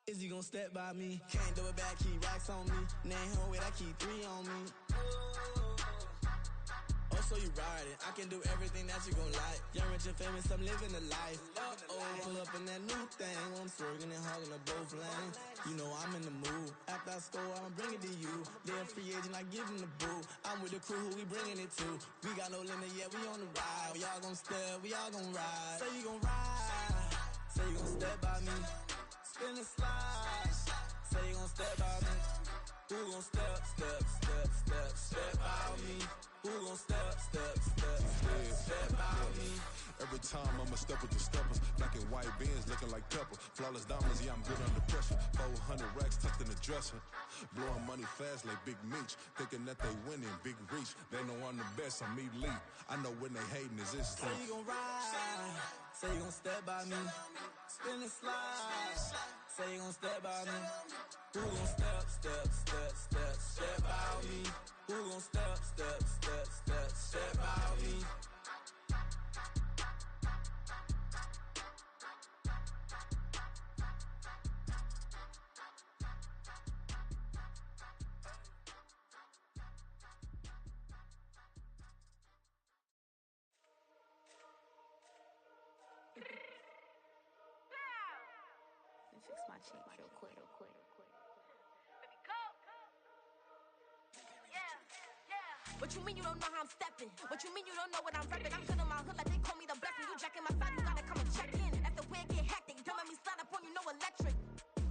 Is he gon' step by me? Can't do it back, keep racks on me. Name home with I keep 3 on me. Oh, so you ride it. I can do everything that you gon' like. Young, rich, and famous, I'm living the life. Pull up in that new thing. I'm swerving and hogging up both lanes. You know I'm in the mood. After I score, I'ma bring it to you. They're a free agent, I give him the boo. I'm with the crew, who we bringing it to. We got no limit yet, we on the ride. We all gon' step, we all gon' ride. Say you gon' ride. Say you gon' step by me. Spin and slide. Say you gon' step by me. Who gon' step by me? Who gon' step by me? Every time I'ma step with the steppers. Black and white beans looking like pepper. Flawless diamonds, yeah, I'm good under pressure. 400 racks tucked in the dresser. Blowing money fast like Big Meech. Thinking that they winning, big reach. They know I'm the best, I'm elite. I know when they hating is instinct. Say you gon' ride. Say you gon' step by me. Spin and slide. Say you gon' step by me. Who gon' step by me? Who gon' step by me? Fix my cheek real quick. Baby, go. Yeah. What you mean you don't know how I'm stepping? What you mean you don't know what I'm repping? I'm good in my hood like they call me the blessing. You jacking my side, you gotta come and check in. That's the way it get hectic. Don't make me slide up on you, no electric.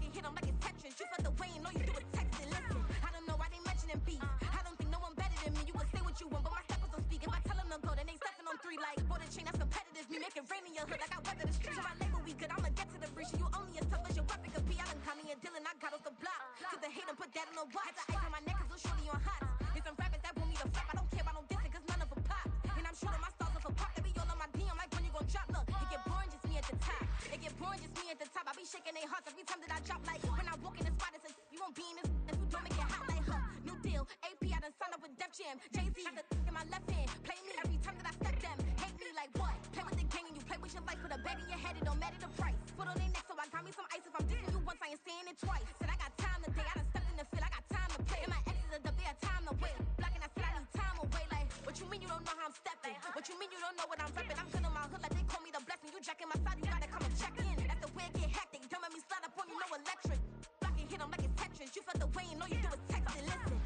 You hit 'em like it's Tetris. You felt the way and all you do is texting. Listen, I don't know why they mentioning beef. I don't think no one better than me. You can say what you want, but my steppers don't speak. If I tell them to go, then they stepping on 3 like bought a chain that's competitive. Me make it rain in your hood like I weather the streets. So my label we good, I'ma get to the breach. You only as tough as your weapon could be. I done Connie and Dylan, I got off the block. Took the hate and put that on the watch. The ice on my neck is a shorty on hot. It's some rappers that want me to flop. I don't care about no dissing, cause none of them pop. And I'm shooting my stars off a pop. They be all on my DM like when you gon' drop. Look, it get boring, just me at the top. It get boring, just me at the top. I be shaking their hearts every time that I drop. Like when I walk in the spot, it says you won't be in this. If you don't make it hot like her. New deal, AP, I done signed up with Def Jam. Jay-Z got the in my left hand. Play me every time that I step them. Hate me like what? Play with the gang and you play with your life. Put a bag in your head, it don't matter the price. Put on their neck, so I got me some ice. If I'm dissing you once, I ain't saying it twice. Said I got time today, I done stepped in the field, I got time to play. And my exes are up, they had time to wait. Blocking, I said I need time away. Like, what you mean you don't know how I'm stepping? What you mean you don't know what I'm repping? I'm good in my hood like they call me the blessing. You jacking my side, you gotta come and check in. That's the way it get hectic. Don't make me slide up on you, no electric. Blocking, hit 'em like it's Tetris. You felt the way and all you do is text and listen.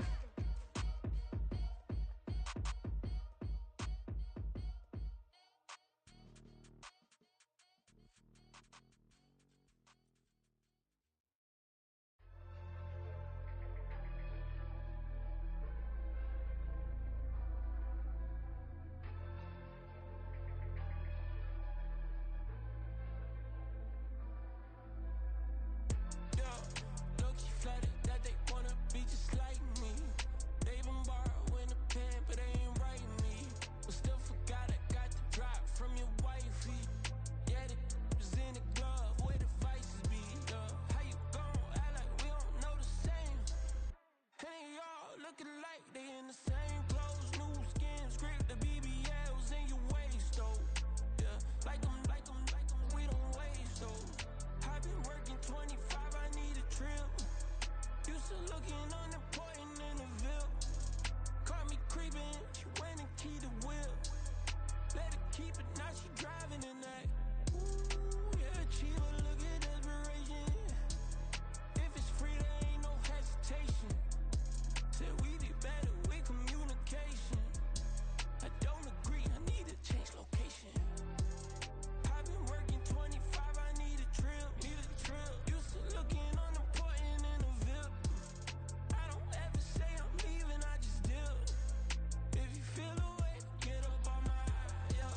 Flooded that they wanna be just like me. They been borrowing a pen, but they ain't writing me. But still forgot I got the drop from your wifey. Yeah, the was in the glove, where the vices be. How you gon' act like we don't know the same? And they all looking like they in the same clothes, new skin, script, the BBLs in your waist, though. Yeah, like them, we don't waste, though. I've been working 25, I need a trip. Used to looking unimportant in the Ville. Caught me creeping, she went and keyed the wheel. Let her keep it, now she driving in that. Ooh, yeah, achiever, look at desperation. If it's free, there ain't no hesitation. Said we be better with communication. I don't agree, I need to change location. I've been working 25, I need a trip. Used to looking unimportant in the Ville. I don't ever say I'm leaving, I just deal. If you feel away, get up on my, yeah.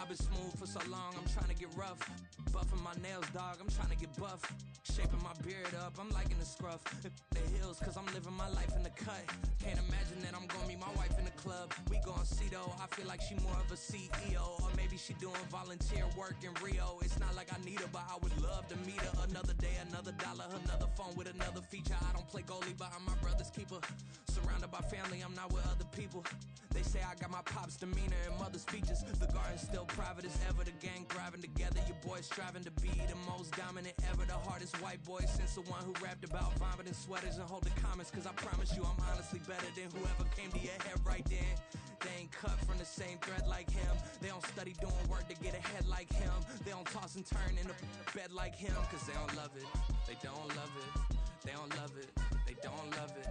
been smooth for so long, I'm trying to get rough. Buffing my nails, dog, I'm trying to get buff. Shaping my beard up, I'm liking the scruff. The hills, cause I'm living my life in the cut. Can't imagine that I'm gonna meet my wife in the club. We gon' see though, I feel like she more of a CEO. Or maybe she doing volunteer work in Rio. It's not like I need her, but I would love to meet her. Another day, another dollar, another phone with another feature. I don't play goalie, but I'm my brother's keeper. Surrounded by family, I'm not with other people. They say I got my pop's demeanor and mother's features. The garden's still private as ever, the gang thriving together. Your boys striving to be the most dominant ever. The hardest white boy since the one who rapped about vomiting sweaters and holding comments. Cause I promise you I'm honestly better than whoever came to your head right then. They ain't cut from the same thread like him. They don't study doing work to get ahead like him. They don't toss and turn in the bed like him. Cause they don't love it, they don't love it. They don't love it, they don't love it.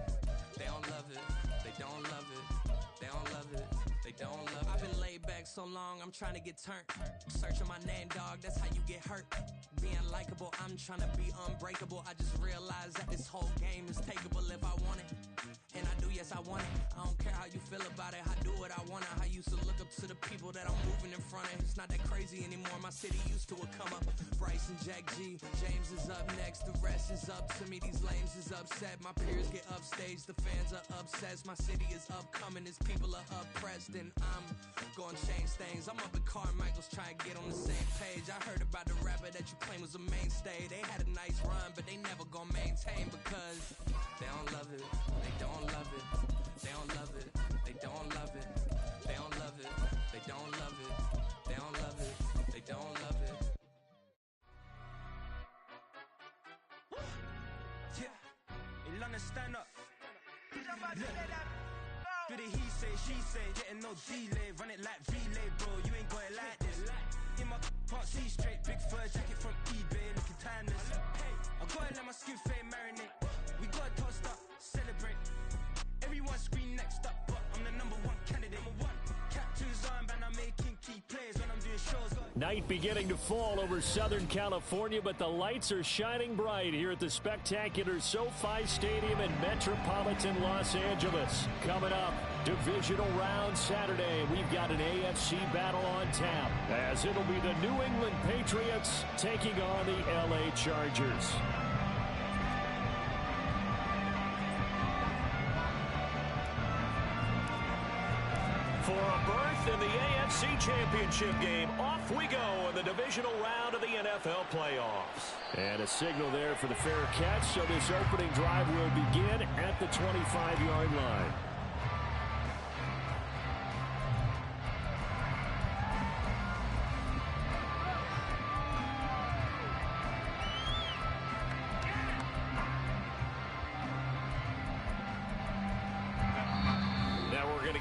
They don't love it, they don't love it. They don't love it, they don't love it. I've been laid back so long, I'm trying to get turned. Searching my name, dog, that's how you get hurt. Being likable, I'm trying to be unbreakable. I just realized that this whole game is takeable if I want it. And I do, yes I want it. I don't care how you feel about it, I do what I want it. I used to look up to the people that I'm moving in front of. It's not that crazy anymore, my city used to a come up. Bryce and Jack G, James is up next. The rest is up to me, these lames is upset. My peers get upstaged, the fans are obsessed. My city is upcoming, its people are oppressed. And I'm gonna change things. I'm up at Carmichael's trying to get on the same page. I heard about the rapper that you claim was a mainstay. They had a nice run, but they never gonna maintain because they don't love it, they don't love it, they don't love it, they don't love it, they don't love it, they don't love it, they don't love it, they don't love it. Yeah, in London, stand up. Do the he say, she say, getting no delay, run it like relay, bro, you ain't got it like this. In my can't see straight, big fur jacket from eBay, looking timeless. I gotta let my skin fade marinate. We gotta toast up, celebrate. Everyone scream next up, but I'm the number one candidate. Captain's armband, I'm making key plays when I'm doing shows. Night beginning to fall over Southern California, but the lights are shining bright here at the spectacular SoFi Stadium in metropolitan Los Angeles. Coming up, divisional round Saturday. We've got an AFC battle on tap, as it'll be the New England Patriots taking on the LA Chargers. For a berth in the AFC Championship game, off we go in the divisional round of the NFL playoffs. And a signal there for the fair catch, so this opening drive will begin at the 25-yard line.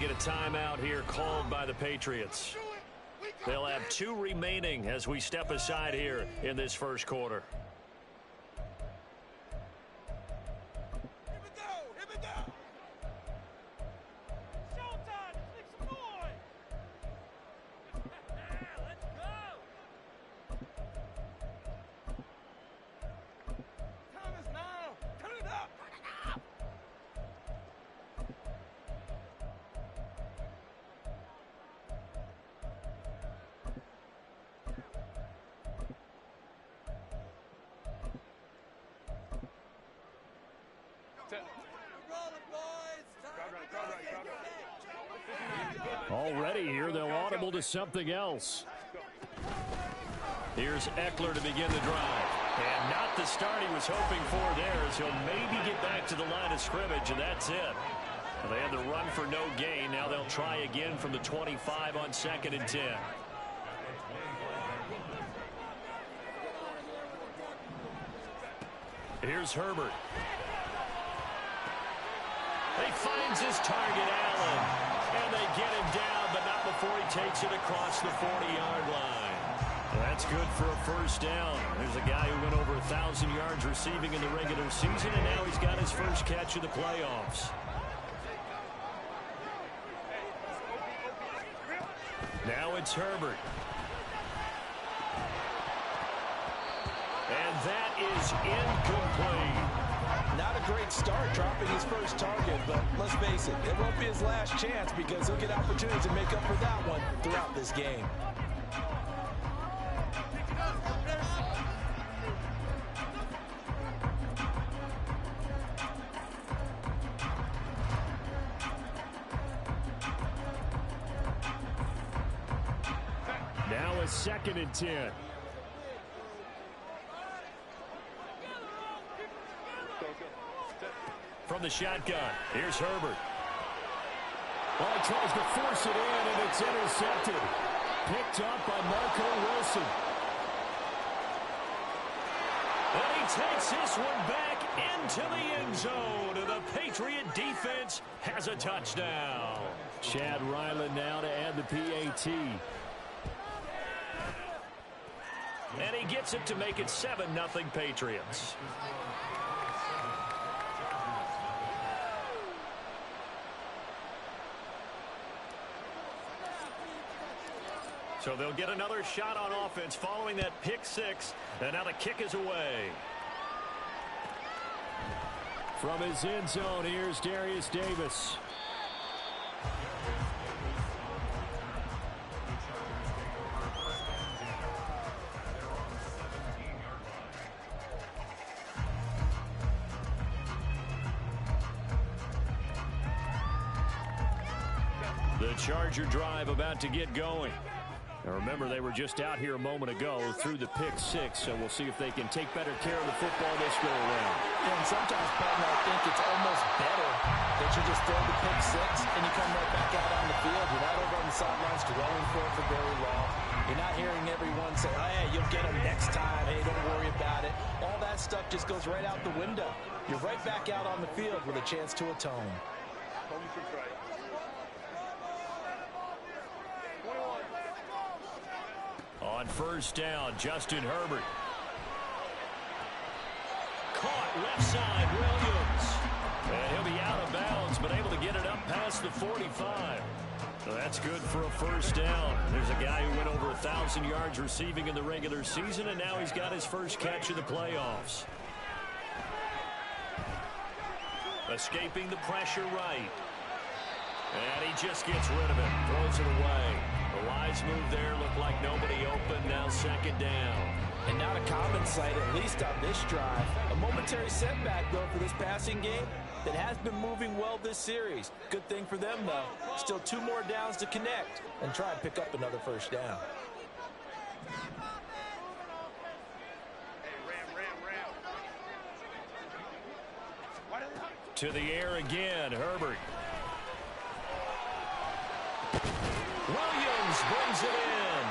Get a timeout here called by the Patriots. They'll have 2 remaining as we step aside here in this first quarter. Already here, they'll audible to something else. Here's Eckler to begin the drive. And not the start he was hoping for there, as he'll maybe get back to the line of scrimmage, and that's it. Well, they had the run for no gain. Now they'll try again from the 25 on 2nd and 10. Here's Herbert. He finds his target, Allen. And they get him down, but not before he takes it across the 40-yard line. That's good for a first down. There's a guy who went over 1,000 yards receiving in the regular season, and now he's got his first catch of the playoffs. Now it's Herbert. And that is incomplete. Not a great start dropping his first target, but let's face it, it won't be his last chance because he'll get opportunities to make up for that one throughout this game. 2nd and 10. From the shotgun, here's Herbert. Well, he tries to force it in, and it's intercepted. Picked up by Marco Wilson. And he takes this one back into the end zone. The Patriot defense has a touchdown. Chad Ryland now to add the PAT. And he gets it to make it 7-0 Patriots. So they'll get another shot on offense following that pick six. And now the kick is away. From his end zone, here's Darius Davis. The Charger drive about to get going. Now remember, they were just out here a moment ago through the pick six, so we'll see if they can take better care of the football this go around. Yeah, and sometimes, partner, I think it's almost better that you just throw the pick six and you come right back out on the field. You're not over on the sidelines dwelling for it for very long. You're not hearing everyone say, oh, hey, you'll get them next time. Hey, don't worry about it. All that stuff just goes right out the window. You're right back out on the field with a chance to atone. On first down, Justin Herbert. Caught left side, Williams. And he'll be out of bounds, but able to get it up past the 45. So that's good for a first down. There's a guy who went over 1,000 yards receiving in the regular season, and now he's got his first catch in the playoffs. Escaping the pressure right. And he just gets rid of it, throws it away. The wise move there, looked like nobody open, now second down. And not a common sight, at least on this drive. A momentary setback, though, for this passing game that has been moving well this series. Good thing for them, though. Still 2 more downs to connect and try and pick up another first down. To the air again, Herbert. Williams brings it in.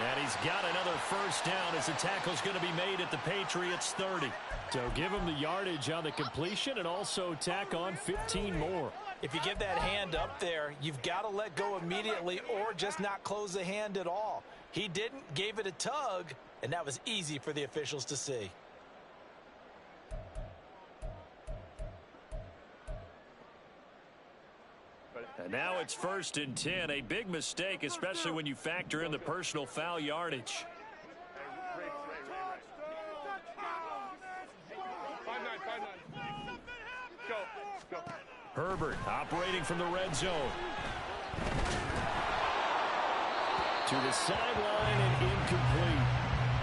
And he's got another first down as the tackle's going to be made at the Patriots 30. So give him the yardage on the completion and also tack on 15 more. If you give that hand up there, you've got to let go immediately or just not close the hand at all. He didn't, gave it a tug, and that was easy for the officials to see. And now it's 1st and 10. A big mistake, especially when you factor in the personal foul yardage. Herbert operating from the red zone. To the sideline and incomplete.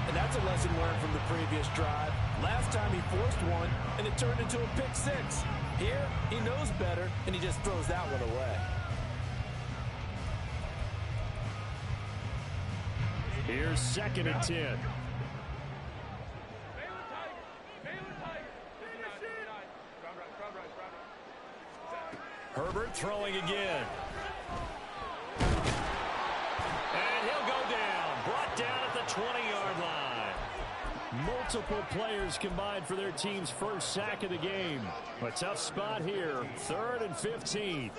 And that's a lesson learned from the previous drive. Last time he forced one, and it turned into a pick six. Here, he knows better, and he just throws that one away. Here's 2nd and 10. Herbert throwing again. And he'll go down. Brought down at the 20-yard line. Multiple players combined for their team's first sack of the game. A tough spot here. 3rd and 15.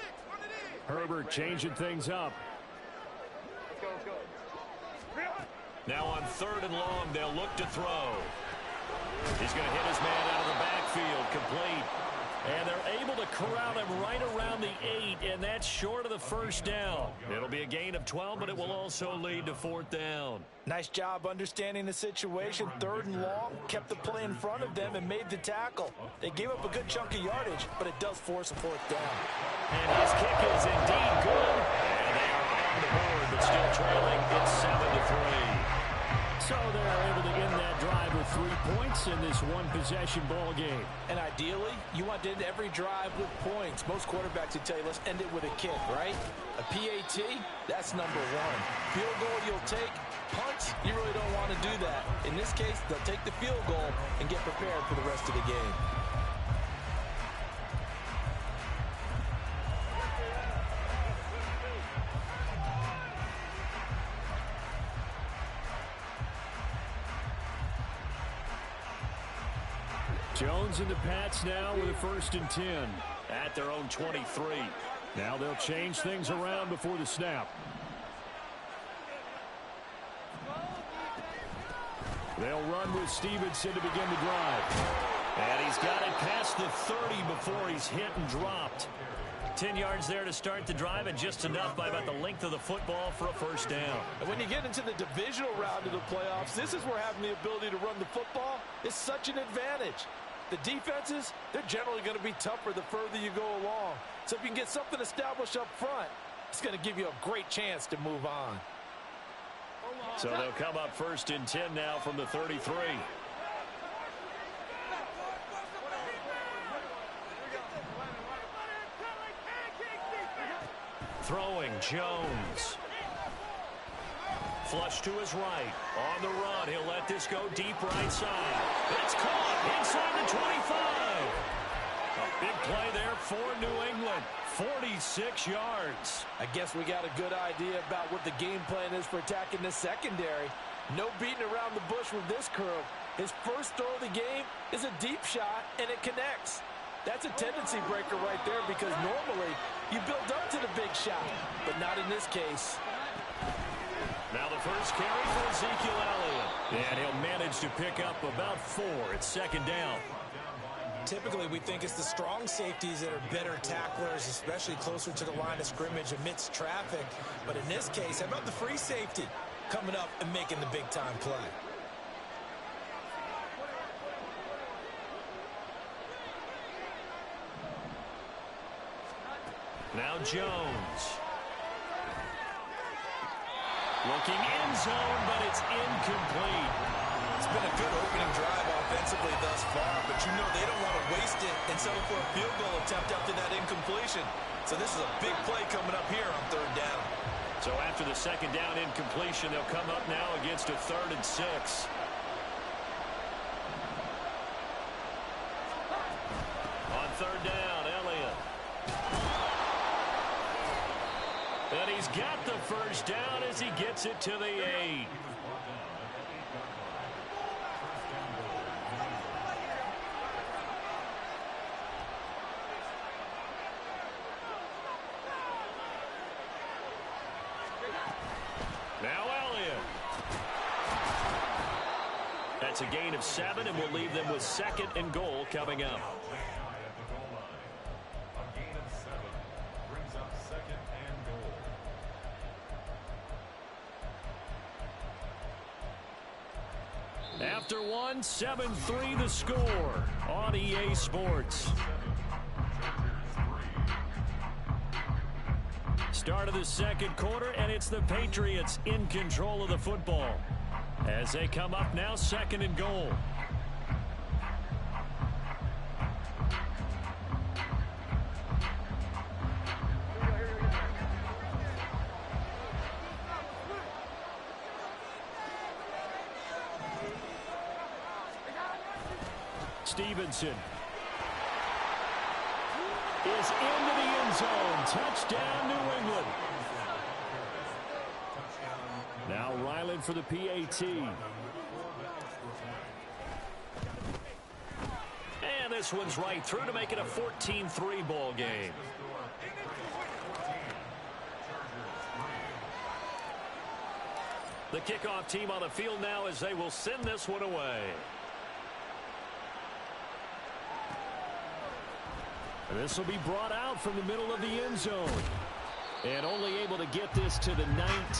Herbert changing things up. Now on 3rd and long, they'll look to throw. He's going to hit his man out of the backfield, complete. And they're able to corral him right around the 8, and that's short of the first down. It'll be a gain of 12, but it will also lead to 4th down. Nice job understanding the situation. 3rd and long, kept the play in front of them and made the tackle. They gave up a good chunk of yardage, but it does force a 4th down. And his kick is indeed good. And they are on the board, but still trailing. It's 7-3. So they're able to end that drive with 3 points in this one-possession ball game. And ideally, you want to end every drive with points. Most quarterbacks would tell you, let's end it with a kick, right? A PAT, that's number one. Field goal you'll take. Punts, you really don't want to do that. In this case, they'll take the field goal and get prepared for the rest of the game. Jones and the Pats now with a 1st and 10 at their own 23. Now they'll change things around before the snap. They'll run with Stevenson to begin the drive. And he's got it past the 30 before he's hit and dropped. 10 yards there to start the drive, and just enough by about the length of the football for a 1st down. And when you get into the divisional round of the playoffs, this is where having the ability to run the football is such an advantage. The defenses, they're generally going to be tougher the further you go along. So if you can get something established up front, it's going to give you a great chance to move on. So they'll come up 1st and 10 now from the 33. Throwing, Jones. Flush to his right. On the run, he'll let this go deep right side. It's caught inside the 25. A big play there for New England. 46 yards. I guess we got a good idea about what the game plan is for attacking this secondary. No beating around the bush with this curl. His first throw of the game is a deep shot, and it connects. That's a tendency breaker right there, because normally you build up to the big shot, but not in this case. Now the first carry for Ezekiel Elliott. And he'll manage to pick up about 4. It's 2nd down. Typically, we think it's the strong safeties that are better tacklers, especially closer to the line of scrimmage amidst traffic. But in this case, how about the free safety coming up and making the big-time play? Now Jones. Looking end zone, but it's incomplete. It's been a good opening drive offensively thus far, but you know they don't want to waste it and settle for a field goal attempt after that incompletion. So this is a big play coming up here on 3rd down. So after the 2nd down incompletion, they'll come up now against a 3rd and 6. On 3rd down, Elliott. And he's got the 1st down as he gets it to the 8. Now Elliott. That's a gain of 7, and we'll leave them with 2nd and goal coming up. After one, 7-3 the score on EA Sports. Start of the 2nd quarter, and it's the Patriots in control of the football as they come up now 2nd and goal. Stevenson is into the end zone. Touchdown, New England. Now Ryland for the PAT. And this one's right through to make it a 14-3 ball game. The kickoff team on the field now as they will send this one away. This will be brought out from the middle of the end zone. And only able to get this to the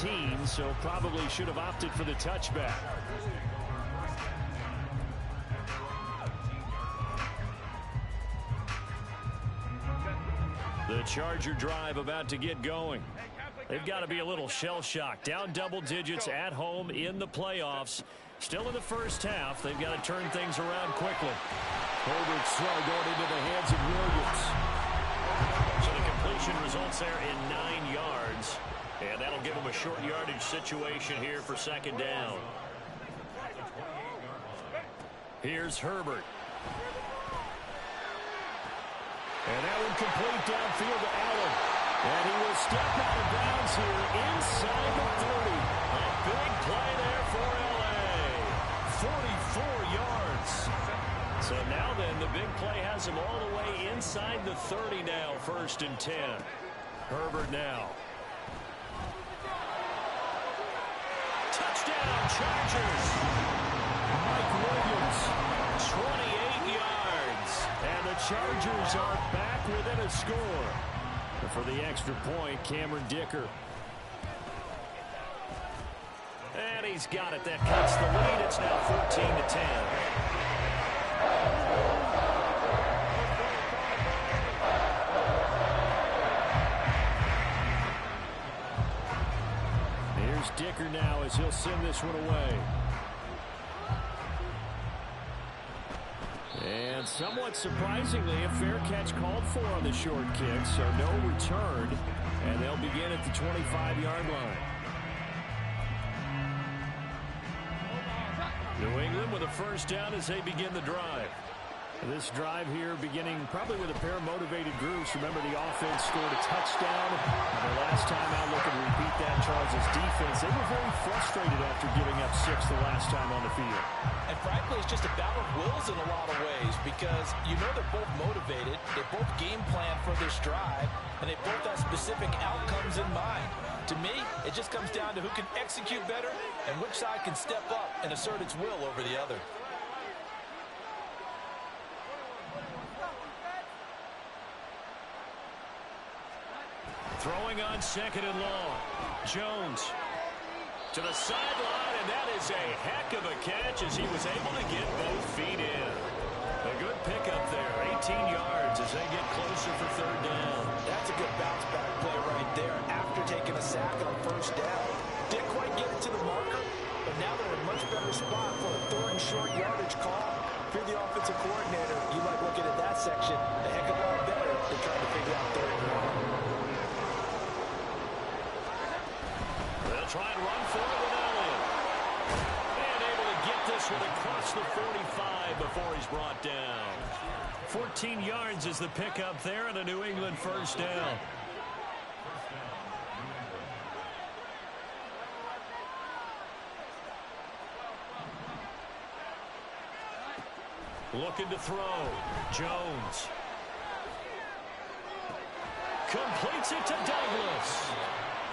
19, so probably should have opted for the touchback. The Charger drive about to get going. They've got to be a little shell-shocked. Down double digits at home in the playoffs. Still in the first half. They've got to turn things around quickly. Herbert's throw going into the hands of Williams. So the completion results there in 9 yards. And that'll give them a short yardage situation here for second down. Here's Herbert. And that one complete downfield to Allen. And he will step out of bounds here inside the 30. A big play there for L.A. 44 yards. So now then, the big play has him all the way inside the 30 now, 1st and 10. Herbert now. Touchdown, Chargers. Mike Williams. 28 yards. And the Chargers are back within a score. And for the extra point, Cameron Dicker. And he's got it. That cuts the lead. It's now 14-10. Here's Dicker now as he'll send this one away. And somewhat surprisingly, a fair catch called for on the short kick, so no return, and they'll begin at the 25-yard line. New England with a first down as they begin the drive. This drive here beginning probably with a pair of motivated groups. Remember, the offense scored a touchdown. And the last time out, looking to repeat that, Charles' defense, they were very frustrated after giving up 6 the last time on the field. And frankly, it's just a battle of wills in a lot of ways because you know they're both motivated. They both game plan for this drive, and they both have specific outcomes in mind. To me, it just comes down to who can execute better and which side can step up and assert its will over the other. Throwing on 2nd and long. Jones to the sideline, and that is a heck of a catch as he was able to get both feet in. A good pickup there, 18 yards as they get closer for 3rd down. That's a good bounce-back play right there after taking a sack on 1st down. Didn't quite get it to the marker, but now they're in a much better spot for a 3rd and short yardage call. If you're the offensive coordinator, you like looking at that section a heck of a lot better than trying to figure out 3rd and 1. They'll try and run for it with Elliott. And able to get this one across the 45 before he's brought down. 14 yards is the pickup there and a New England first down. Looking to throw. Jones. Completes it to Douglas.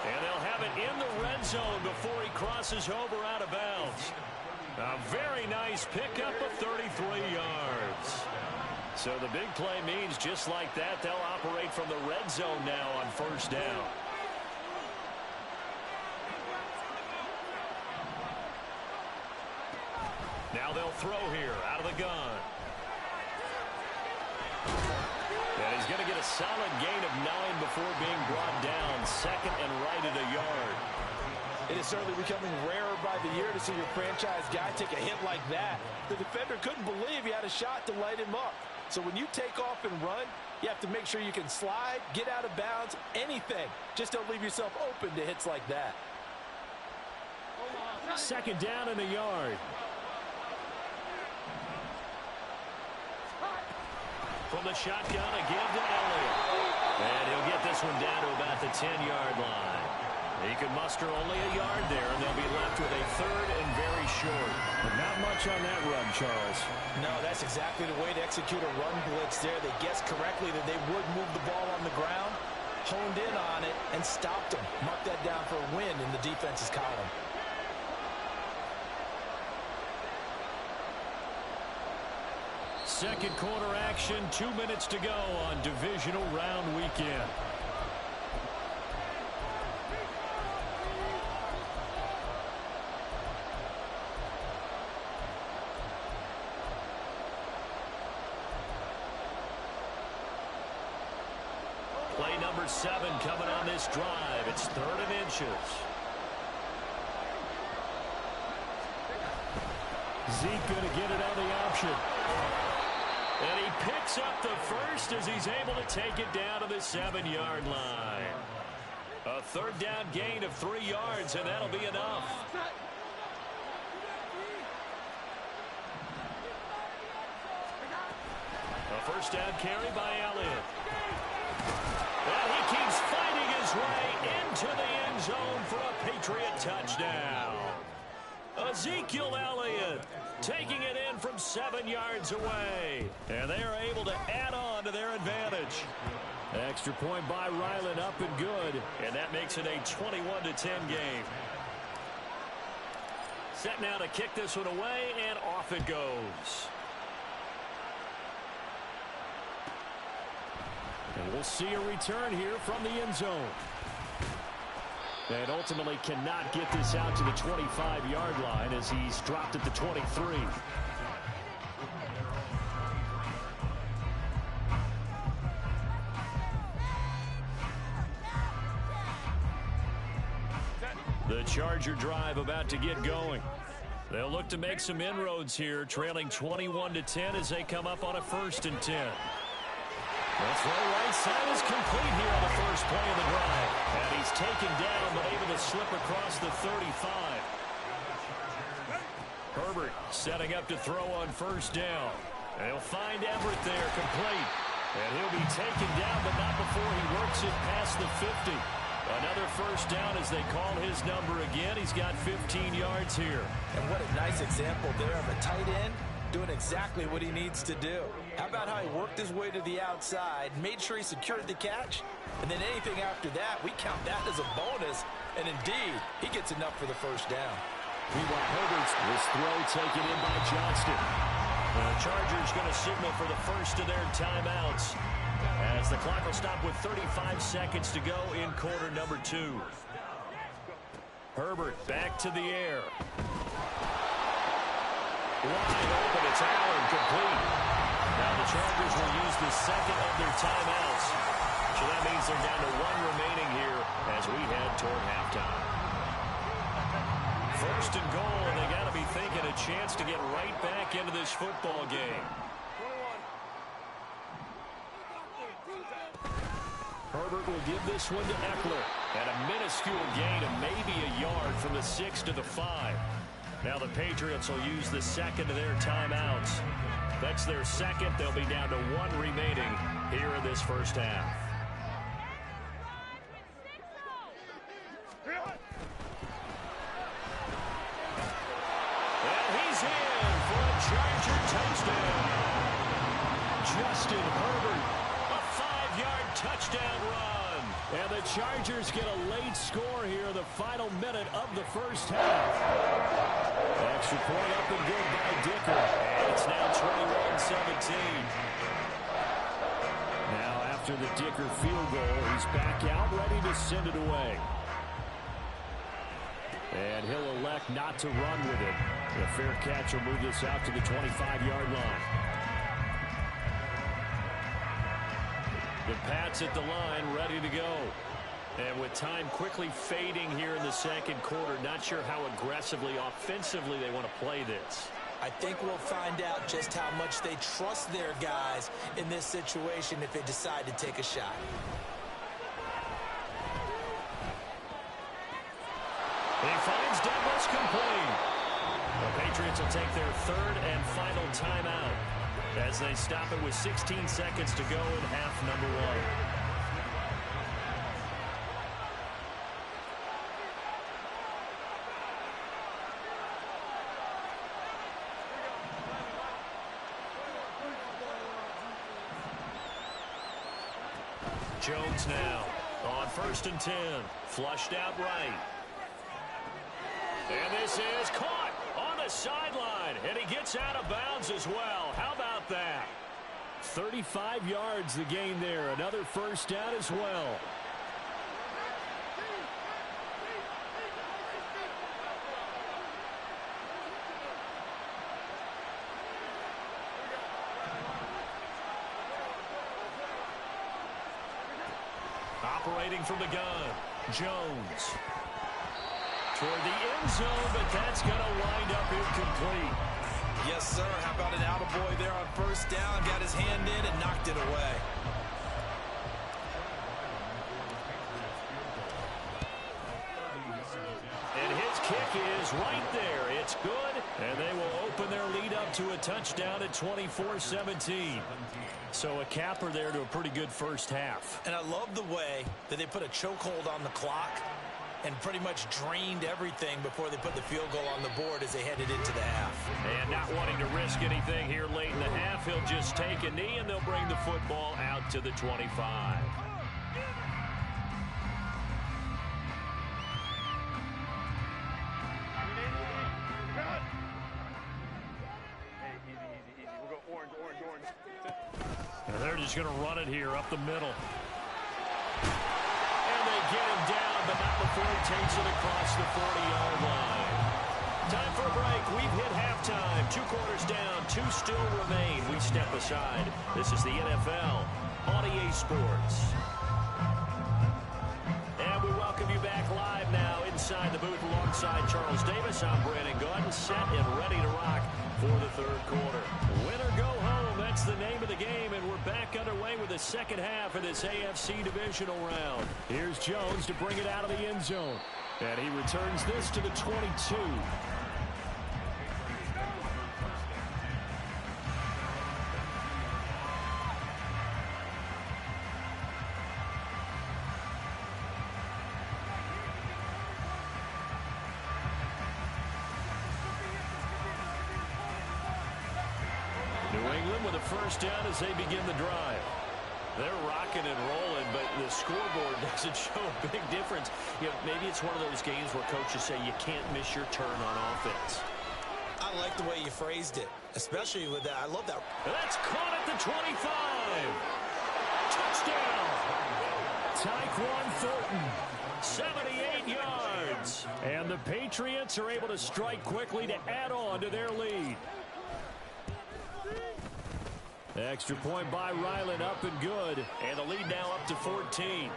And they'll have it in the red zone before he crosses over out of bounds. A very nice pickup of 33 yards. So the big play means just like that, they'll operate from the red zone now on 1st down. Now they'll throw here out of the gun. And he's going to get a solid gain of 9 before being brought down. 2nd and right at a yard. It is certainly becoming rarer by the year to see your franchise guy take a hit like that. The defender couldn't believe he had a shot to light him up. So when you take off and run, you have to make sure you can slide, get out of bounds, anything. Just don't leave yourself open to hits like that. 2nd down and a yard. From the shotgun again to Elliott. And he'll get this one down to about the 10-yard line. He can muster only a yard there, and they'll be left with a 3rd and very short. But not much on that run, Charles. No, that's exactly the way to execute a run blitz there. They guessed correctly that they would move the ball on the ground, honed in on it, and stopped them. Mark that down for a win in the defense's column. Second quarter action, 2 minutes to go on divisional round weekend. Play number 7 coming on this drive. It's 3rd and inches. Zeke going to get it on the option. And he picks up the first as he's able to take it down to the 7-yard line. A 3rd down gain of 3 yards, and that'll be enough. A 1st down carry by Elliott. And he keeps fighting his way into the end zone for a Patriot touchdown. Ezekiel Elliott taking it in from 7 yards away. And they are able to add on to their advantage. Extra point by Ryland, up and good. And that makes it a 21-10 game. Set now to kick this one away, and off it goes. And we'll see a return here from the end zone. And ultimately cannot get this out to the 25-yard line as he's dropped at the 23. The Charger drive about to get going. They'll look to make some inroads here, trailing 21-10 as they come up on a 1st and 10. The throw right side is complete here on the first play of the drive. And he's taken down but able to slip across the 35. Herbert setting up to throw on 1st down. And he'll find Everett there, complete. And he'll be taken down, but not before he works it past the 50. Another 1st down as they call his number again. He's got 15 yards here. And what a nice example there of a tight end doing exactly what he needs to do. How about how he worked his way to the outside, made sure he secured the catch, and then anything after that, we count that as a bonus. And indeed, he gets enough for the 1st down. Meanwhile, Herbert's this throw taken in by Johnston. The Chargers going to signal for the first of their timeouts as the clock will stop with 35 seconds to go in quarter number 2. Herbert back to the air. Wide open, it's Allen, complete. Now the Chargers will use the 2nd of their timeouts. So that means they're down to 1 remaining here as we head toward halftime. 1st and goal, and they got to be thinking a chance to get right back into this football game. Herbert will give this one to Eckler. And a minuscule gain of maybe a yard from the 6 to the 5. Now the Patriots will use the 2nd of their timeouts. That's their 2nd. They'll be down to 1 remaining here in this 1st half. And he's in for a Charger touchdown. Justin Herbert. A 5-yard touchdown run. And the Chargers get a late score here in the final minute of the 1st half. Extra point up and good by Dicker. And it's now 21-17. Now after the Dicker field goal, he's back out ready to send it away. And he'll elect not to run with it. The fair catch will move this out to the 25-yard line. The Pats at the line, ready to go. And with time quickly fading here in the 2nd quarter, not sure how aggressively, offensively they want to play this. I think we'll find out just how much they trust their guys in this situation if they decide to take a shot. He finds Douglas complete. The Patriots will take their 3rd and final timeout as they stop it with 16 seconds to go in half number 1. Jones now on 1st and 10. Flushed out right. And this is caught on the sideline. And he gets out of bounds as well. How about that? 35 yards the gain there. Another 1st down as well. Operating from the gun, Jones. Toward the end zone, but that's going to wind up incomplete. Yes, sir. How about an attaboy there on first down? Got his hand in and knocked it away. And his kick is right there. It's good, and they will open their lead up to a touchdown at 24-17. So a capper there to a pretty good first half. And I love the way that they put a chokehold on the clock and pretty much drained everything before they put the field goal on the board as they headed into the half. And not wanting to risk anything here late in the half, he'll just take a knee, and they'll bring the football out to the 25. And they're just going to run it here up the middle. And they get him down, but not before he takes it across the 40-yard line. Time for a break. We've hit halftime. 2 quarters down, 2 still remain. We step aside. This is the NFL on EA Sports. And we welcome you back live now inside the booth alongside Charles Davis. I'm Brandon Gaudin, set and ready to rock for the third quarter. Win or go home, that's the name of the game, and we're back underway with the second half of this AFC divisional round. Here's Jones to bring it out of the end zone, and he returns this to the 22. First down as they begin the drive. They're rocking and rolling, but the scoreboard doesn't show a big difference. You know, maybe it's one of those games where coaches say you can't miss your turn on offense. I like the way you phrased it, especially with that. I love that. That's caught at the 25. Touchdown. Tyquan Thornton, 78 yards. And the Patriots are able to strike quickly to add on to their lead. Extra point by Ryland, up and good. And the lead now up to 14.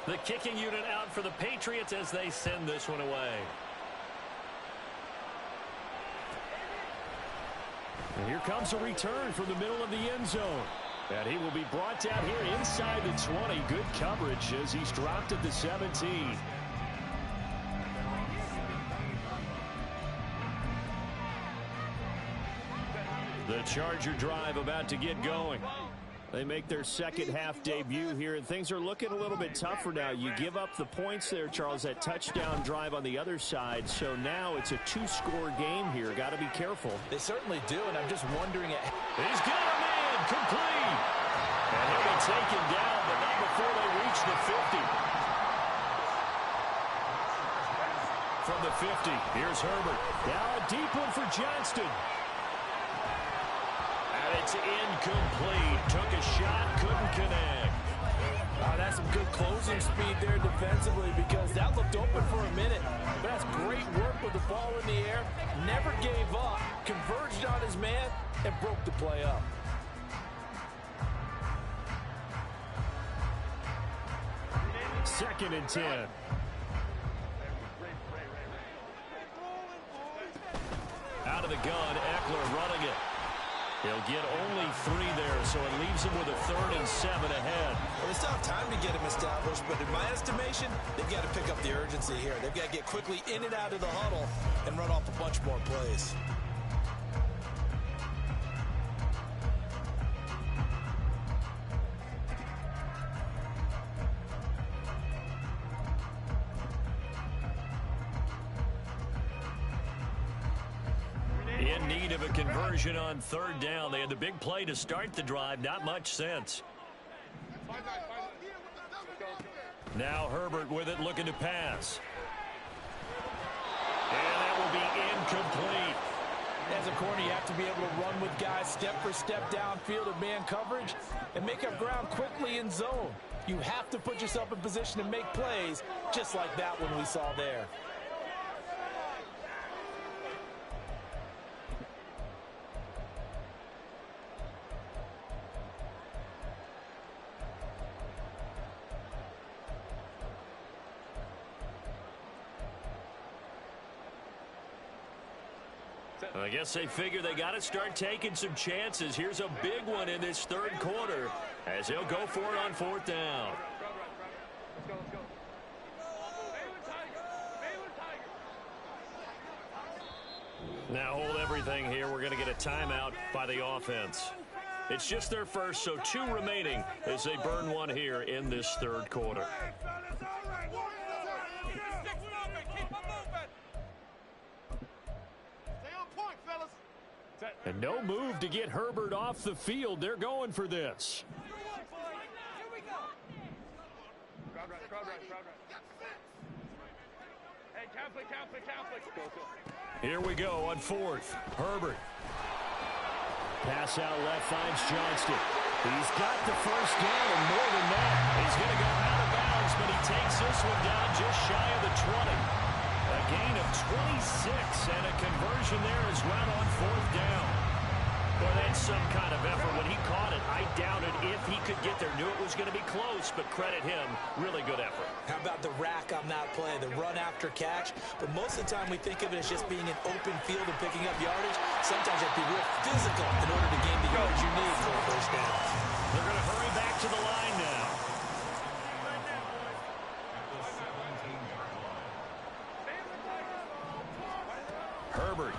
The kicking unit out for the Patriots as they send this one away. And here comes a return from the middle of the end zone. And he will be brought down here inside the 20. Good coverage as he's dropped at the 17. The Charger drive about to get going. They make their second half debut here, and things are looking a little bit tougher now. You give up the points there, Charles, that touchdown drive on the other side. So now it's a 2-score game here. Got to be careful. They certainly do, and I'm just wondering. He's got a man complete. And he'll be taken down, but not before they reach the 50. From the 50, here's Herbert. Now a deep one for Johnston. It's incomplete. Took a shot, couldn't connect. That's some good closing speed there defensively because that looked open for a minute. But that's great work with the ball in the air. Never gave up, converged on his man, and broke the play up. Second and 10. Out of the gun, Eckler running it. He'll get only 3 there, so it leaves him with a 3rd and 7 ahead. Well, they still have time to get him established, but in my estimation, they've got to pick up the urgency here. They've got to get quickly in and out of the huddle and run off a bunch more plays. In need of a conversion on 3rd down. They had the big play to start the drive. Not much sense. Now Herbert with it, looking to pass. And that will be incomplete. As a corner, you have to be able to run with guys step for step downfield of man coverage and make up ground quickly in zone. You have to put yourself in position to make plays, just like that one we saw there. I guess they figure they got to start taking some chances. Here's a big one in this third quarter as they'll go for it on fourth down. Now hold everything here. We're going to get a timeout by the offense. It's just their first, so 2 remaining as they burn one here in this third quarter. And no move to get Herbert off the field. They're going for this. Here we go on fourth. Herbert. Pass out left finds Johnston. He's got the first down and more than that. He's going to go out of bounds, but he takes this one down just shy of the 20. A gain of 26 and a conversion there as well on fourth down. Boy, that's some kind of effort. When he caught it, I doubted if he could get there. Knew it was going to be close, but credit him. Really good effort. How about the rack on that play, the run after catch? But most of the time we think of it as just being an open field and picking up yardage. Sometimes you have to be real physical in order to gain the yardage you need for a first down. They're going to hurry back to the line now. Herbert.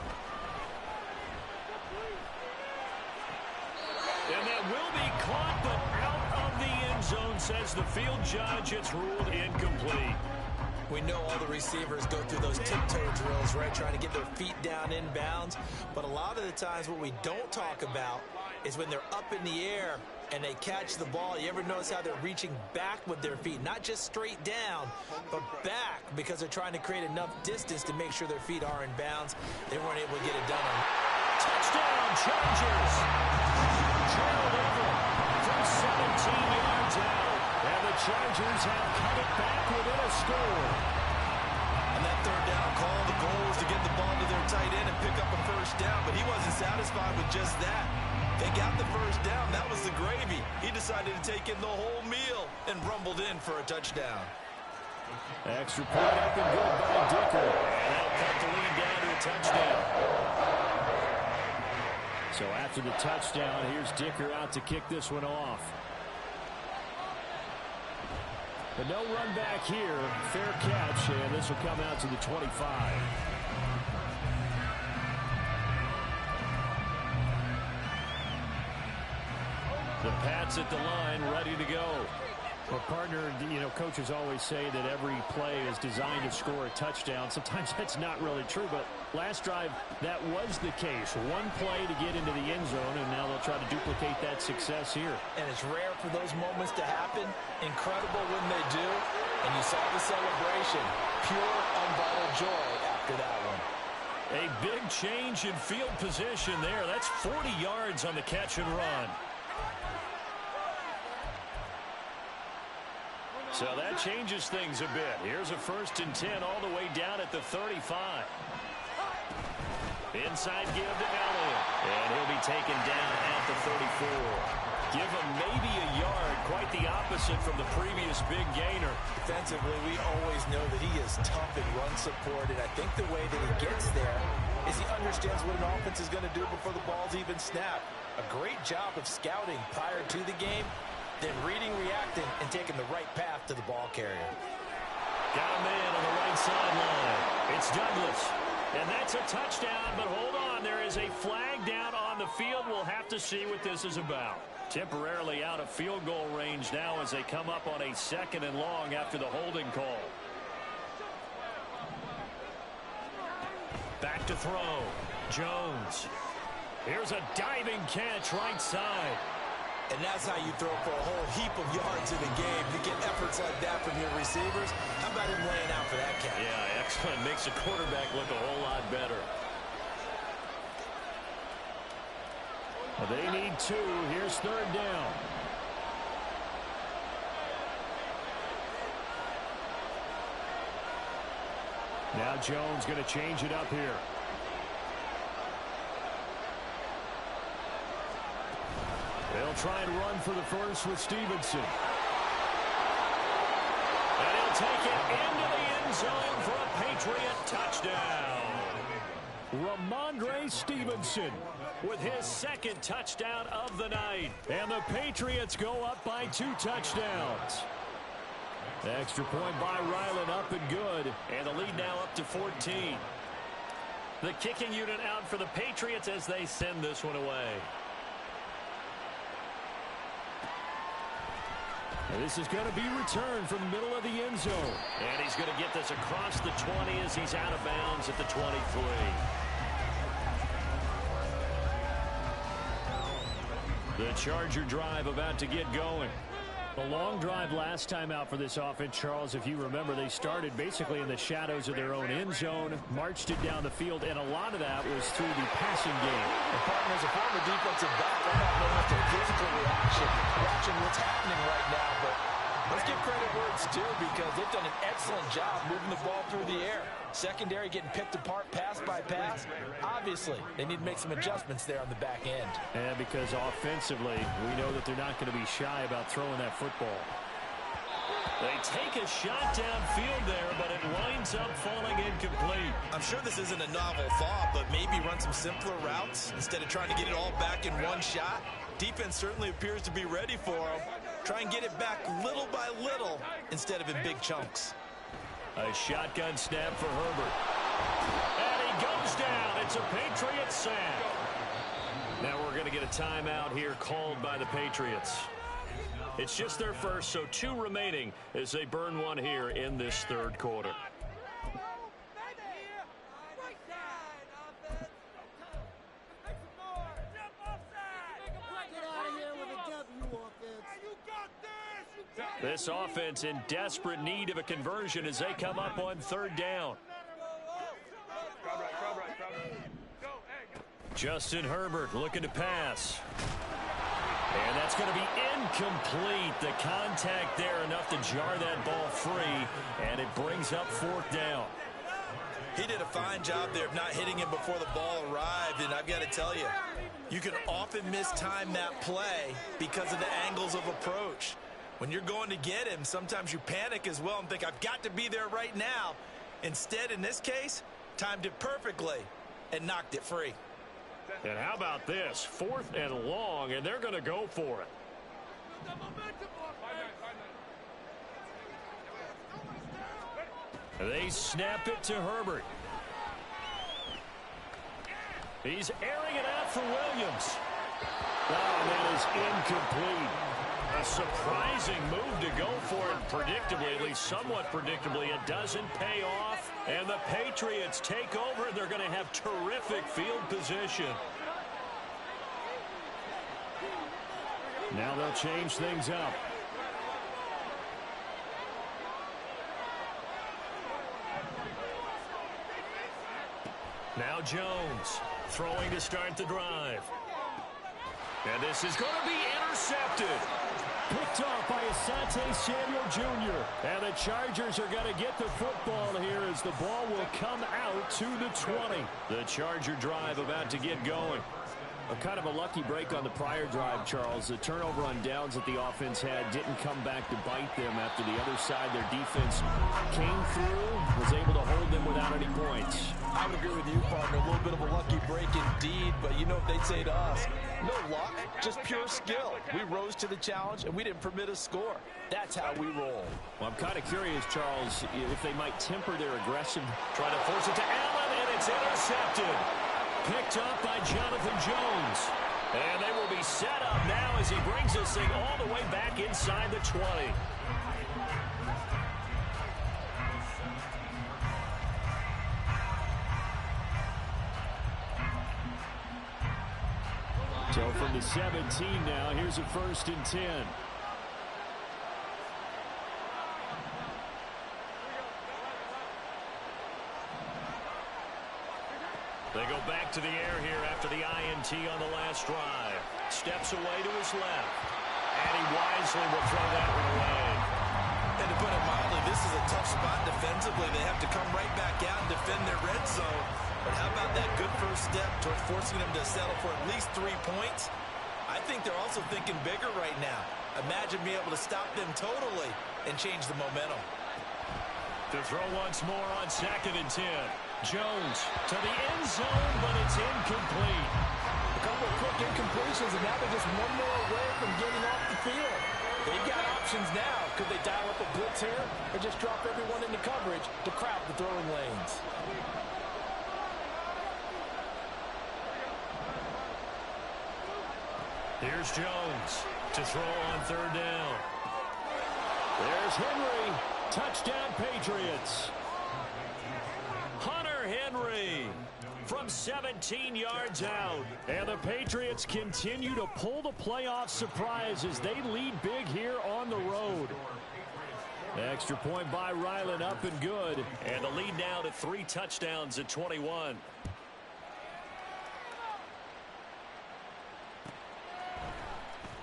And that will be caught, but out of the end zone, says the field judge. It's ruled incomplete. We know all the receivers go through those tiptoe drills, right, trying to get their feet down in bounds. But a lot of the times what we don't talk about is when they're up in the air and they catch the ball. You ever notice how they're reaching back with their feet? Not just straight down, but back, because they're trying to create enough distance to make sure their feet are in bounds. They weren't able to get it done. Touchdown, Chargers! Gerald Everett from 17 yards out. And the Chargers have cut it back within a score. On that third down call, the goal was to get the ball to their tight end and pick up a first down, but he wasn't satisfied with just that. They got the first down. That was the gravy. He decided to take in the whole meal and rumbled in for a touchdown. Extra point up and good by Dicker. And they'll cut the lead down to a touchdown. So after the touchdown, here's Dicker out to kick this one off. But no run back here. Fair catch, and this will come out to the 25. The Pats at the line, ready to go. Well, partner, you know, coaches always say that every play is designed to score a touchdown. Sometimes that's not really true, but last drive, that was the case. One play to get into the end zone, and now they'll try to duplicate that success here. And it's rare for those moments to happen. Incredible when they do. And you saw the celebration. Pure, unbridled joy after that one. A big change in field position there. That's 40 yards on the catch and run. So that changes things a bit. Here's a 1st and 10 all the way down at the 35. Inside give to Elliott. And he'll be taken down at the 34. Give him maybe a yard. Quite the opposite from the previous big gainer. Defensively, we always know that he is tough in run support. And I think the way that he gets there is he understands what an offense is going to do before the ball's even snapped. A great job of scouting prior to the game. Then reading, reacting, and taking the right path to the ball carrier. Got a man on the right sideline. It's Douglas. And that's a touchdown, but hold on. There is a flag down on the field. We'll have to see what this is about. Temporarily out of field goal range now as they come up on a 2nd and long after the holding call. Back to throw. Jones. Here's a diving catch right side. And that's how you throw for a whole heap of yards in a game. You get efforts like that from your receivers. How about him laying out for that catch? Yeah, excellent. Makes the quarterback look a whole lot better. Well, they need 2. Here's 3rd down. Now Jones going to change it up here. They'll try and run for the first with Stevenson. And he'll take it into the end zone for a Patriot touchdown. Ramondre Ramondre Stevenson with his second touchdown of the night. And the Patriots go up by 2 touchdowns. Extra point by Ryland, up and good. And the lead now up to 14. The kicking unit out for the Patriots as they send this one away. And this is going to be returned from the middle of the end zone. And he's going to get this across the 20 as he's out of bounds at the 23. The Charger drive about to get going. The long drive last time out for this offense, Charles, if you remember, they started basically in the shadows of their own end zone, marched it down the field, and a lot of that was through the passing game. And partner, as a former defensive back, I'm not known for physical reaction, watching what's happening right now, but let's give credit where it's due because they've done an excellent job moving the ball through the air. Secondary getting picked apart pass by pass. Obviously, they need to make some adjustments there on the back end. And because offensively, we know that they're not going to be shy about throwing that football. They take a shot downfield there, but it winds up falling incomplete. I'm sure this isn't a novel thought, but maybe run some simpler routes instead of trying to get it all back in one shot. Defense certainly appears to be ready for them. Try and get it back little by little instead of in big chunks. A shotgun snap for Herbert. And he goes down. It's a Patriots sack. Now we're going to get a timeout here called by the Patriots. It's just their first, so 2 remaining as they burn one here in this third quarter. This offense in desperate need of a conversion as they come up on 3rd down. Justin Herbert looking to pass. And that's going to be incomplete. The contact there enough to jar that ball free, and it brings up 4th down. He did a fine job there of not hitting him before the ball arrived, and I've got to tell you, you can often mistime that play because of the angles of approach. When you're going to get him, sometimes you panic as well and think, I've got to be there right now. Instead, in this case, timed it perfectly and knocked it free. And how about this? 4th and long, and they're going to go for it. They snap it to Herbert. He's airing it out for Williams. Oh, that is incomplete. A surprising move to go for it predictably, at least somewhat predictably. It doesn't pay off, and the Patriots take over, and they're going to have terrific field position. Now they'll change things up. Now Jones throwing to start the drive. And this is going to be intercepted. Picked off by Asante Samuel Jr. And the Chargers are going to get the football here as the ball will come out to the 20. The Charger drive about to get going. A kind of a lucky break on the prior drive, Charles. The turnover on downs that the offense had didn't come back to bite them after the other side. Their defense came through, was able to hold them without any points. I would agree with you, partner. A little bit of a lucky break indeed, but you know what they'd say to us? No luck, just pure skill. We rose to the challenge, and we didn't permit a score. That's how we roll. Well, I'm kind of curious, Charles, if they might temper their aggressive. Trying to force it to Allen, and it's intercepted. Picked up by Jonathan Jones. And they will be set up now as he brings this thing all the way back inside the 20. So from the 17 now, here's a 1st and 10. They go back to the air here after the INT on the last drive. Steps away to his left. And he wisely will throw that one away. And to put it mildly, this is a tough spot defensively. They have to come right back out and defend their red zone. But how about that good first step toward forcing them to settle for at least 3 points? I think they're also thinking bigger right now. Imagine being able to stop them totally and change the momentum. To throw once more on 2nd and 10. Jones to the end zone, but it's incomplete. A couple of quick incompletions, and now they're just one more away from getting off the field. They've got options now. Could they dial up a blitz here or just drop everyone into coverage to crowd the throwing lanes? Here's Jones to throw on third down. There's Henry. Touchdown, Patriots. Hunter Henry from 17 yards out. And the Patriots continue to pull the playoff surprise as they lead big here on the road. Extra point by Ryland, up and good. And the lead now to 3 touchdowns at 21.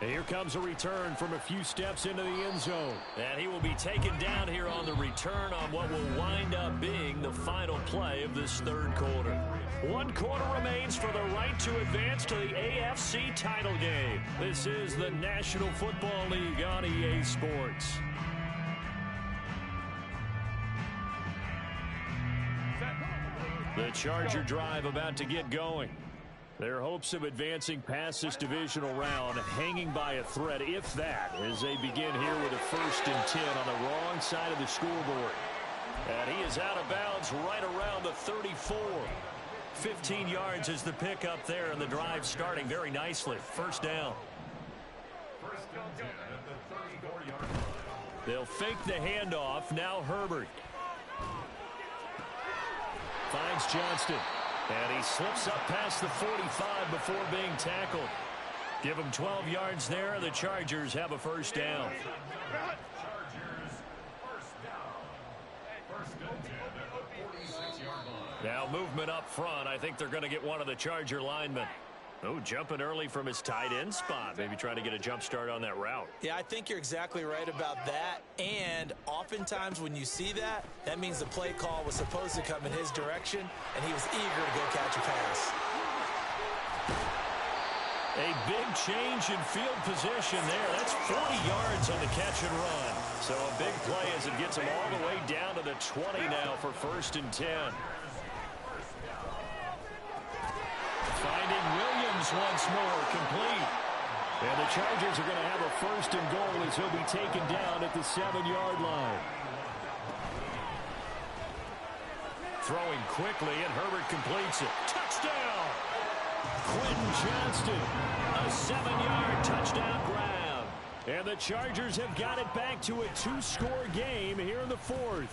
Here comes a return from a few steps into the end zone. And he will be taken down here on the return on what will wind up being the final play of this third quarter. 1 quarter remains for the right to advance to the AFC title game. This is the National Football League on EA Sports. The Charger drive about to get going. Their hopes of advancing past this divisional round hanging by a thread, if that, as they begin here with a 1st and 10 on the wrong side of the scoreboard. And he is out of bounds right around the 34. 15 yards is the pickup there, and the drive starting very nicely. First down. They'll fake the handoff. Now Herbert finds Johnston. And he slips up past the 45 before being tackled. Give him 12 yards there. The Chargers have a first down. Now movement up front. I think they're going to get one of the Charger linemen. Oh, jumping early from his tight end spot. Maybe trying to get a jump start on that route. Yeah, I think you're exactly right about that. And oftentimes when you see that, that means the play call was supposed to come in his direction, and he was eager to go catch a pass. A big change in field position there. That's 40 yards on the catch and run. So a big play as it gets him all the way down to the 20 now for 1st and 10. Finding Williams once more, complete. And the Chargers are going to have a 1st and goal as he'll be taken down at the 7-yard line. Throwing quickly, and Herbert completes it. Touchdown! Quentin Johnston, a 7-yard touchdown grab. And the Chargers have got it back to a 2-score game here in the 4th.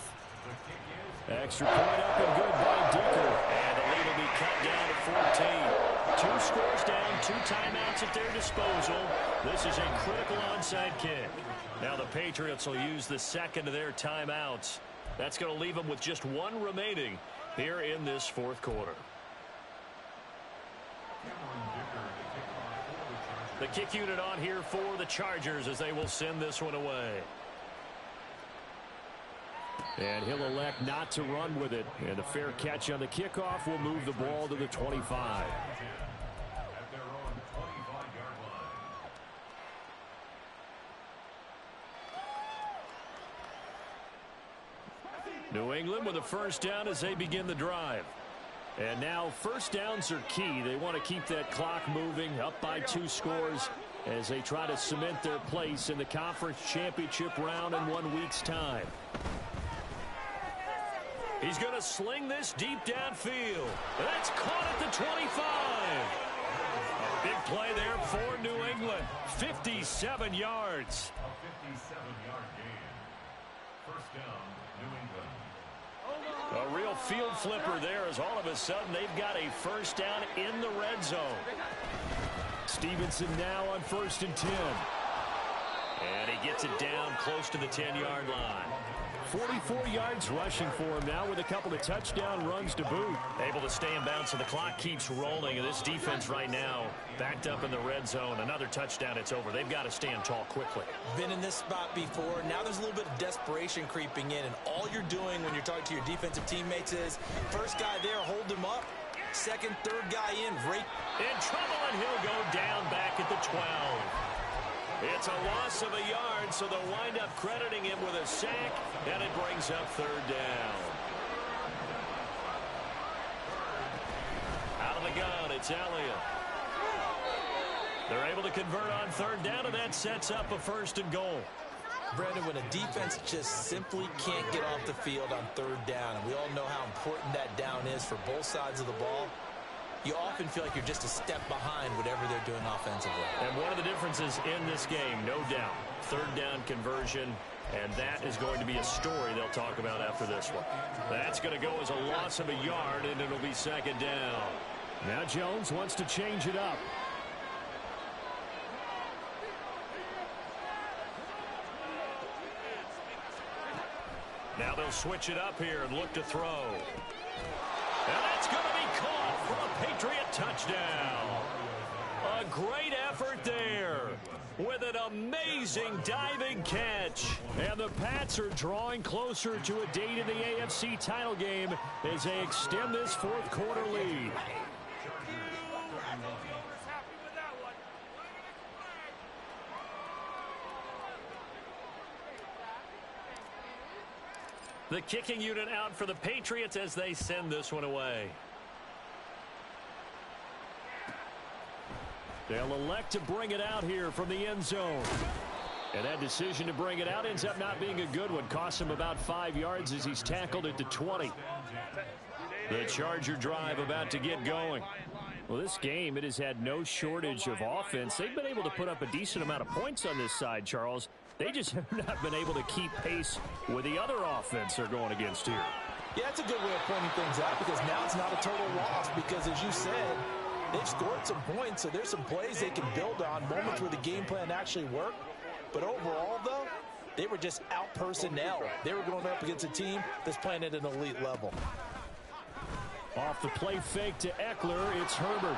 Extra point up and good by Dicker. And the lead will be cut down to 14. 2 scores down, 2 timeouts at their disposal. This is a critical onside kick. Now the Patriots will use the second of their timeouts. That's going to leave them with just 1 remaining here in this 4th quarter. The kick unit on here for the Chargers as they will send this one away. And he'll elect not to run with it. And a fair catch on the kickoff will move the ball to the 25. New England with a first down as they begin the drive. And now first downs are key. They want to keep that clock moving, up by 2 scores as they try to cement their place in the conference championship round in 1 week's time. He's going to sling this deep downfield. That's caught at the 25. A big play there for New England. 57 yards. A 57-yard gain. First down, New England. A real field flipper there as all of a sudden they've got a first down in the red zone. Stevenson now on 1st and 10. And he gets it down close to the 10-yard line. 44 yards rushing for him now with a couple of touchdown runs to boot. Able to stay in bounds, so the clock keeps rolling. And this defense right now backed up in the red zone. Another touchdown, it's over. They've got to stand tall quickly. Been in this spot before. Now there's a little bit of desperation creeping in. And all you're doing when you're talking to your defensive teammates is first guy there, hold him up. Second, third guy in. In trouble, and he'll go down back at the 12. It's a loss of a yard, so they'll wind up crediting him with a sack, and it brings up third down. It's Elliott. They're able to convert on third down, and that sets up a 1st and goal. Brandon, when a defense just simply can't get off the field on third down, and we all know how important that down is for both sides of the ball, you often feel like you're just a step behind whatever they're doing offensively. And one of the differences in this game, no doubt, third down conversion, and that is going to be a story they'll talk about after this one. That's going to go as a loss of a yard, and it'll be 2nd down. Now Jones wants to change it up. Now they'll switch it up here and look to throw. And that's going to be caught for a Patriot touchdown. A great effort there with an amazing diving catch. And the Pats are drawing closer to a date in the AFC title game as they extend this 4th quarter lead. The kicking unit out for the Patriots as they send this one away. They'll elect to bring it out here from the end zone. And that decision to bring it out ends up not being a good one. Costs him about 5 yards as he's tackled at the 20. The Charger drive about to get going. Well, this game, it has had no shortage of offense. They've been able to put up a decent amount of points on this side, Charles. They just have not been able to keep pace with the other offense they're going against here. Yeah, that's a good way of pointing things out because now it's not a total loss because, as you said, they've scored some points, so there's some plays they can build on, moments where the game plan actually worked. But overall, though, they were just out-personnel. They were going up against a team that's playing at an elite level. Off the play fake to Eckler, it's Herbert.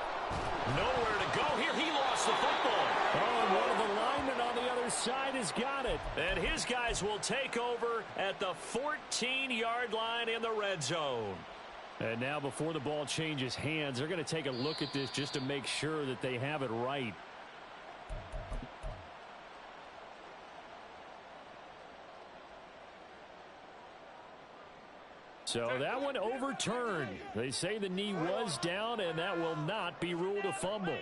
Nowhere to go here. He lost the football. Oh, and one of the linemen on the other side has got it. And his guys will take over at the 14-yard line in the red zone. And now before the ball changes hands, they're going to take a look at this just to make sure that they have it right. So that one overturned. They say the knee was down, and that will not be ruled a fumble.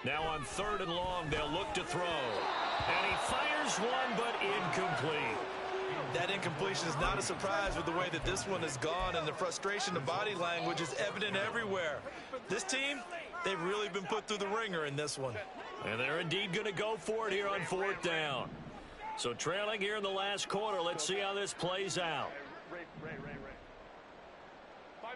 Now on 3rd and long, they'll look to throw. And he fires one, but incomplete. That incompletion is not a surprise with the way that this one has gone, and the frustration of body language is evident everywhere. This team, they've really been put through the ringer in this one. And they're indeed going to go for it here on 4th down. So trailing here in the last quarter, let's see how this plays out. Ray. 5-9.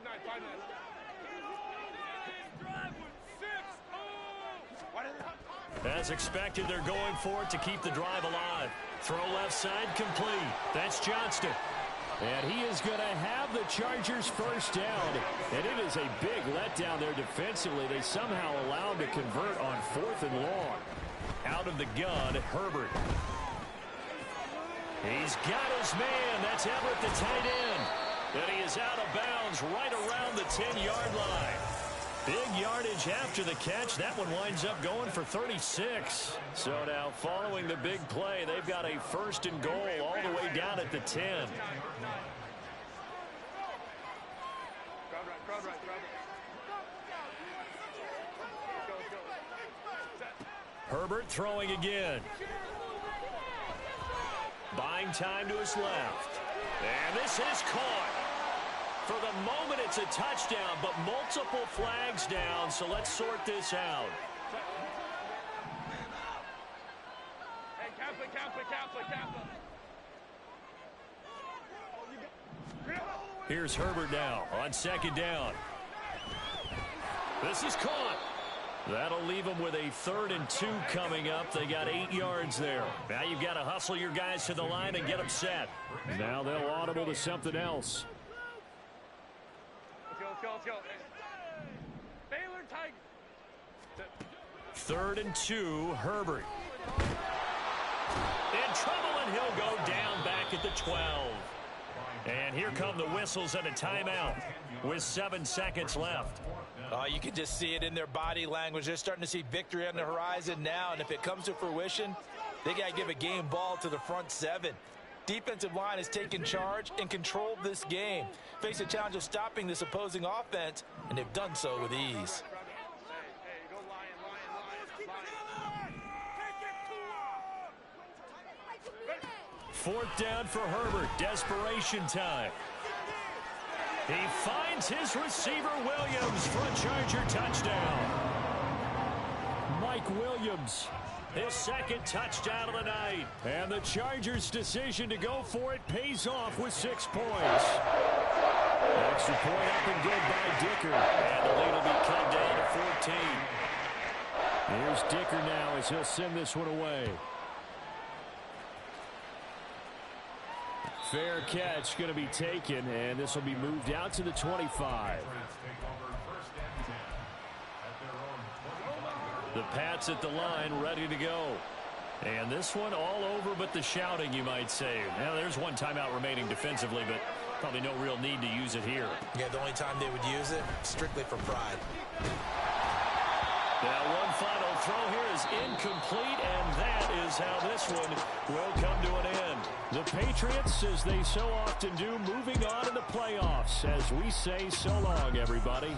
As expected, they're going for it to keep the drive alive. Throw left side complete. That's Johnston. And he is going to have the Chargers 1st down. And it is a big letdown there defensively. They somehow allow him to convert on 4th and long. Out of the gun, Herbert. He's got his man. That's Everett, the tight end. And he is out of bounds right around the 10-yard line. Big yardage after the catch. That one winds up going for 36. So now following the big play, they've got a 1st and goal all the way down at the 10. Herbert throwing again. Buying time to his left. And this is caught. For the moment, it's a touchdown, but multiple flags down, so let's sort this out. Hey, Kappa. Here's Herbert now on 2nd down. This is caught. That'll leave them with a 3rd and 2 coming up. They got 8 yards there. Now you've got to hustle your guys to the line and get them set. Now they'll audible to something else. Let's go. Baylor Tigers. 3rd and 2, Herbert. In trouble, and he'll go down back at the 12. And here come the whistles and a timeout with 7 seconds left. You can just see it in their body language. They're starting to see victory on the horizon now, and if it comes to fruition, they got to give a game ball to the front 7. defensive line has taken charge and controlled this game. Face a challenge of stopping this opposing offense, and they've done so with ease. Fourth down for Herbert. Desperation time. He finds his receiver, Williams, for a Charger touchdown. Mike Williams, his second touchdown of the night. And the Chargers' decision to go for it pays off with 6 points. Extra point up and good by Dicker. And the lead will be cut down to 14. Here's Dicker now as he'll send this one away. Fair catch going to be taken, and this will be moved out to the 25. The Pats at the line, ready to go. And this one all over but the shouting, you might say. Now, there's one timeout remaining defensively, but probably no real need to use it here. Yeah, the only time they would use it, strictly for pride. Now, one final throw here is incomplete, and that is how this one will come to an end. The Patriots, as they so often do, moving on in the playoffs. As we say, so long, everybody.